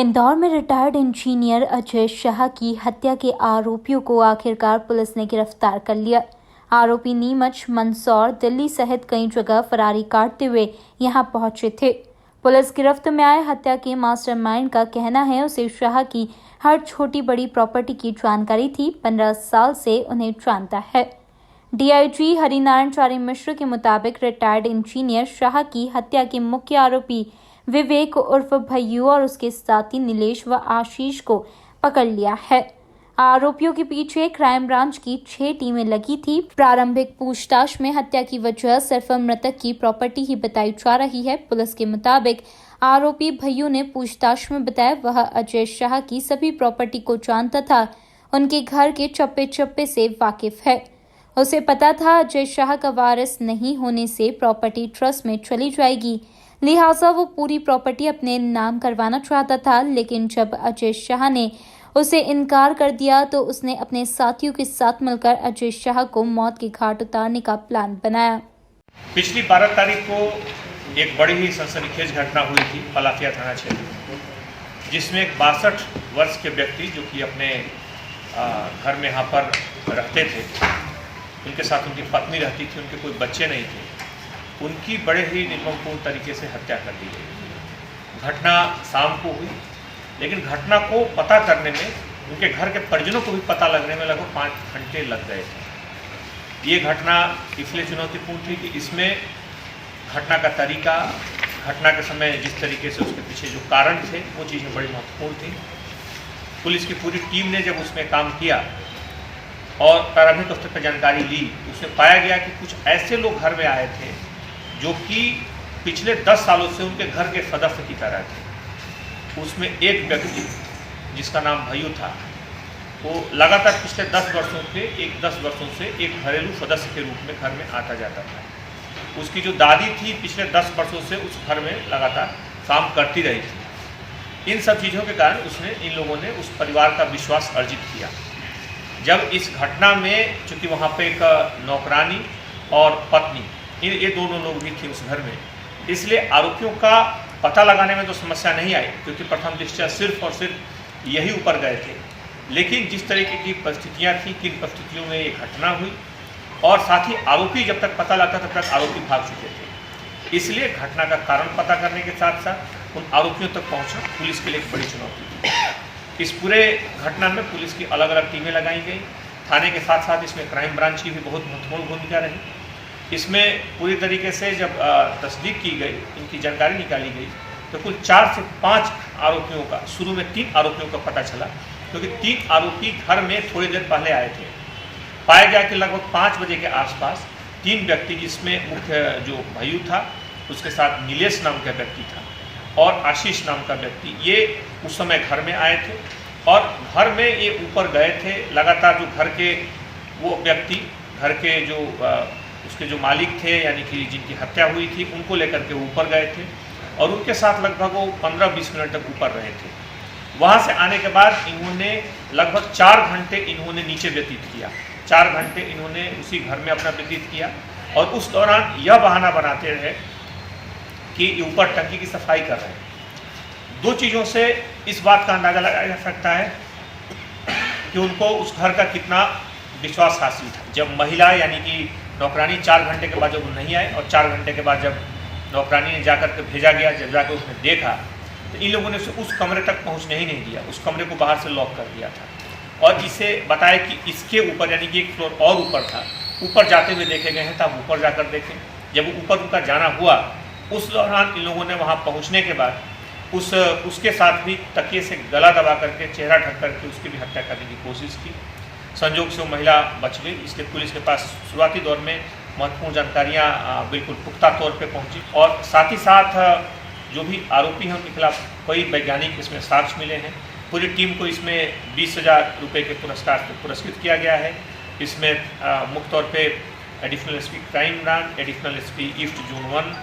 इंदौर में retired engineer Ajay Shah की हत्या के आरोपियों को आखिरकार पुलिस ने गिरफ्तार कर लिया। आरोपी नीमच, मंदसौर, दिल्ली सहित कई जगह फरारी काटते हुए यहां पहुंचे थे। पुलिस गिरफ्त में आए हत्या के मास्टरमाइंड का कहना है उसे शाह की हर छोटी बड़ी प्रॉपर्टी की जानकारी थी। 15 साल से उन्हें जानता है। डीआईजी हरिनारायण चारी मिश्र के मुताबिक रिटायर्ड इंजीनियर शाह की हत्या के मुख्य आरोपी विवेक उर्फ भय्यू और उसके साथी नीलेश व आशीष को पकड़ लिया है। आरोपियों के पीछे क्राइम ब्रांच की 6 टीमें लगी थी। प्रारंभिक पूछताछ में हत्या की वजह सिर्फ मृतक की प्रॉपर्टी ही बताई जा रही है। पुलिस के मुताबिक आरोपी भय्यू ने पूछताछ में बताया वह अजय शाह की सभी प्रॉपर्टी को जानता था, उनके घर के चप्पे चप्पे से वाकिफ है। उसे पता था अजय शाह का वारिस नहीं होने से प्रॉपर्टी ट्रस्ट में चली जाएगी, लिहाजा वो पूरी प्रॉपर्टी अपने नाम करवाना चाहता था। लेकिन जब अजय शाह ने उसे इनकार कर दिया तो उसने अपने साथियों के साथ मिलकर अजय शाह को मौत के घाट उतारने का प्लान बनाया। पिछली 12 तारीख को एक बड़ी ही सनसनीखेज घटना हुई थी पलाफिया थाना क्षेत्र में, जिसमें एक 62 वर्ष के व्यक्ति जो कि अपने घर में यहाँ पर रहते थे, उनके साथ उनकी पत्नी रहती थी, उनके कोई बच्चे नहीं थे, उनकी बड़े ही निर्ममपूर्ण तरीके से हत्या कर दी गई। घटना शाम को हुई, लेकिन घटना को पता करने में उनके घर के परिजनों को भी पता लगने में लगभग 5 घंटे लग गए थे। ये घटना इसलिए चुनौतीपूर्ण थी कि इसमें घटना का तरीका, घटना के समय जिस तरीके से उसके पीछे जो कारण थे, वो चीज़ें बड़ी महत्वपूर्ण थी। पुलिस की पूरी टीम ने जब उसमें काम किया और प्रारंभिक स्तर पर जानकारी ली, उसमें पाया गया कि कुछ ऐसे लोग घर में आए थे जो कि पिछले 10 सालों से उनके घर के सदस्य की तरह थे। उसमें एक व्यक्ति जिसका नाम भय्यू था, वो लगातार पिछले 10 वर्षों से एक घरेलू सदस्य के रूप में घर में आता जाता था। उसकी जो दादी थी पिछले 10 वर्षों से उस घर में लगातार काम करती रही थी। इन सब चीज़ों के कारण इन लोगों ने उस परिवार का विश्वास अर्जित किया। जब इस घटना में, चूँकि वहाँ पे एक नौकरानी और पत्नी, ये दोनों लोग भी थे उस घर में, इसलिए आरोपियों का पता लगाने में तो समस्या नहीं आई, क्योंकि प्रथम दृष्टया सिर्फ और सिर्फ यही ऊपर गए थे। लेकिन जिस तरीके की परिस्थितियाँ थी, किन परिस्थितियों में ये घटना हुई, और साथ ही आरोपी जब तक पता लगता तब तक आरोपी भाग चुके थे, इसलिए घटना का कारण पता करने के साथ साथ उन आरोपियों तक पहुँचना पुलिस के लिए एक बड़ी चुनौती थी। इस पूरे घटना में पुलिस की अलग अलग टीमें लगाई गई। थाने के साथ साथ इसमें क्राइम ब्रांच की भी बहुत महत्वपूर्ण भूमिका रही। इसमें पूरी तरीके से जब तस्दीक की गई, इनकी जानकारी निकाली गई, तो कुल 4 से 5 आरोपियों का, शुरू में 3 आरोपियों का पता चला, क्योंकि 3 आरोपी घर में थोड़ी देर पहले आए थे। पाया गया कि लगभग 5 बजे के आसपास 3 व्यक्ति, जिसमें मुख्य जो भय्यू था, उसके साथ नीलेश नाम का व्यक्ति था और आशीष नाम का व्यक्ति, ये उस समय घर में आए थे और घर में ये ऊपर गए थे। लगातार जो घर के वो व्यक्ति, घर के जो उसके जो मालिक थे, यानी कि जिनकी हत्या हुई थी, उनको लेकर के ऊपर गए थे और उनके साथ लगभग वो 15-20 मिनट तक ऊपर रहे थे। वहाँ से आने के बाद इन्होंने लगभग 4 घंटे इन्होंने नीचे व्यतीत किया। 4 घंटे इन्होंने उसी घर में अपना व्यतीत किया और उस दौरान यह बहाना बनाते रहे कि ऊपर टंकी की सफाई कर रहे हैं। 2 चीज़ों से इस बात का अंदाज़ा लगाया जा सकता है कि उनको उस घर का कितना विश्वास हासिल था। जब महिला, यानी कि नौकरानी 4 घंटे के बाद जब नहीं आए और 4 घंटे के बाद जब नौकरानी ने जाकर के भेजा गया, जब जाकर उसने देखा, तो इन लोगों ने उसे उस कमरे तक पहुंचने ही नहीं दिया। उस कमरे को बाहर से लॉक कर दिया था और इसे बताया कि इसके ऊपर, यानी कि एक फ्लोर और ऊपर था, ऊपर जाते हुए देखे गए हैं, तब ऊपर जाकर देखें। जब ऊपर उनका जाना हुआ, उस दौरान इन लोगों ने वहाँ पहुँचने के बाद उसके साथ भी तकिए से गला दबा करके, चेहरा ढक करके उसकी भी हत्या करने की कोशिश की। संयोग से वो महिला बच गई। इसलिए पुलिस के पास शुरुआती दौर में महत्वपूर्ण जानकारियाँ बिल्कुल पुख्ता तौर पे पहुंची और साथ ही साथ जो भी आरोपी हैं उनके खिलाफ कई वैज्ञानिक इसमें साक्ष्य मिले हैं। पूरी टीम को इसमें 20,000 रुपये के पुरस्कार से पुरस्कृत किया गया है। इसमें मुख्य तौर पे additional SP crime branch, additional SP east zone 1,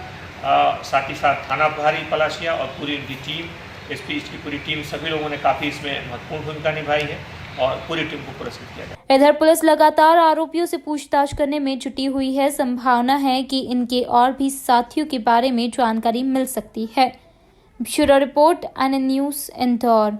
साथ ही साथ थाना प्रभारी पलाशिया और पूरी उनकी टीम, एसपी की पूरी टीम, सभी लोगों ने काफ़ी इसमें महत्वपूर्ण भूमिका निभाई है और पूरी टीम को पुरस्कृत किया गया। इधर पुलिस लगातार आरोपियों से पूछताछ करने में जुटी हुई है। संभावना है कि इनके और भी साथियों के बारे में जानकारी मिल सकती है। Bureau report N news Indore.